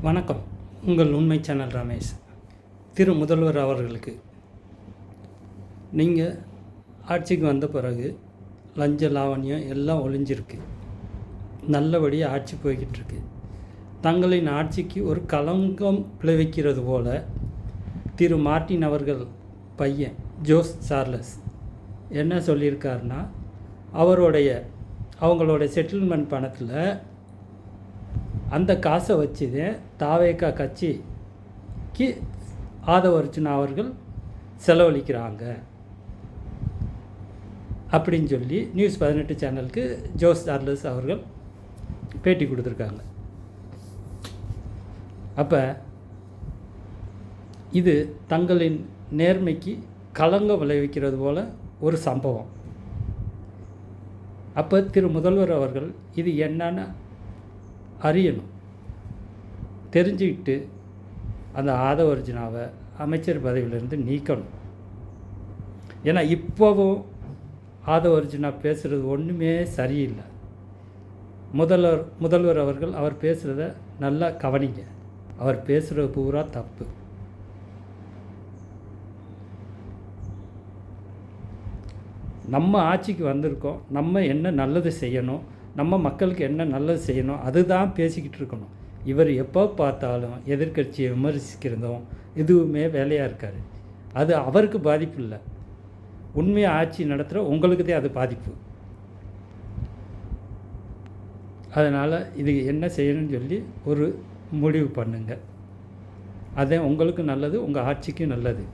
வணக்கம். உங்கள் உண்மை சேனல் ரமேஷ். திரு முதல்வர் அவர்களுக்கு, நீங்கள் ஆட்சிக்கு வந்த பிறகு லஞ்ச லாவணியம் எல்லாம் ஒழிஞ்சிருக்கு. நல்லபடியாக ஆட்சி போய்கிட்டு இருக்கு. தங்களின் ஆட்சிக்கு ஒரு களங்கம் விளைவிக்கிறது போல திரு மார்ட்டின் அவர்கள் பையன் ஜோஸ் சார்லஸ் என்ன சொல்லியிருக்காருன்னா, அவங்களோட செட்டில்மெண்ட் பணத்தில் அந்த காசை வச்சு தாவேகா கட்சிக்கு ஆதவ அர்ஜுனா அவர்கள் செலவழிக்கிறாங்க அப்படின்னு சொல்லி நியூஸ் 18 சேனலுக்கு ஜோஸ் சார்லஸ் அவர்கள் பேட்டி கொடுத்துருக்காங்க. அப்போ இது தங்களின் நேர்மைக்கு களங்கம் விளைவிக்கிறது போல் ஒரு சம்பவம். அப்போ திரு முதல்வர் அவர்கள் இது என்னன்னு அறியணும். தெரிஞ்சுக்கிட்டு அந்த ஆதவ அர்ஜுனாவை அமைச்சர் பதவியிலிருந்து நீக்கணும். ஏன்னா இப்போவும் ஆதவ அர்ஜுனா பேசுகிறது ஒன்றுமே சரியில்லை. முதல்வர் அவர்கள் அவர் பேசுகிறத நல்லா கவனிங்க. அவர் பேசுகிறது பூரா தப்பு. நம்ம ஆட்சிக்கு வந்திருக்கோம், நம்ம என்ன நல்லது செய்யணும், நம்ம மக்களுக்கு என்ன நல்லது செய்யணும், அதுதான் பேசிக்கிட்டு இருக்கணும். இவர் எப்போ பார்த்தாலும் எதிர்க்கட்சியை விமர்சிக்கிறதும் இதுவுமே வேலையாக இருக்கார். அது அவருக்கு பாதிப்பு இல்லை, உண்மையாக ஆட்சி நடத்துகிற உங்களுக்கு தான் அது பாதிப்பு. அதனால் இது என்ன செய்யணும்னு சொல்லி ஒரு முடிவு பண்ணுங்க. அதே உங்களுக்கு நல்லது, உங்கள் ஆட்சிக்கும் நல்லது.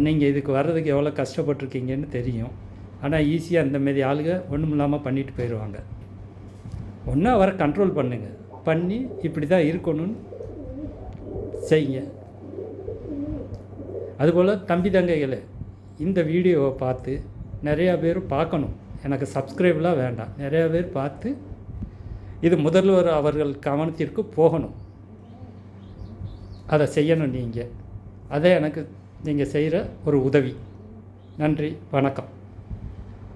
நீங்கள் இதுக்கு வர்றதுக்கு எவ்வளோ கஷ்டப்பட்டுருக்கீங்கன்னு தெரியும். ஆனால் ஈஸியாக இந்தமாரி ஆளுங்க ஒன்றும் இல்லாமல் பண்ணிட்டு போயிடுவாங்க. ஒன்று அவரை கண்ட்ரோல் பண்ணி இப்படி தான் இருக்கணும்னு செய்யுங்க. அதுபோல் தம்பி தங்கைகளை இந்த வீடியோவை பார்த்து நிறையா பேர் பார்க்கணும். எனக்கு சப்ஸ்கிரைப்லாம் வேண்டாம், நிறையா பேர் பார்த்து இது முதல்வர் அவர்கள் கவனத்திற்கு போகணும். அதை செய்யணும் நீங்கள். அதை எனக்கு நீங்கள் செய்கிற ஒரு உதவி. நன்றி, வணக்கம்.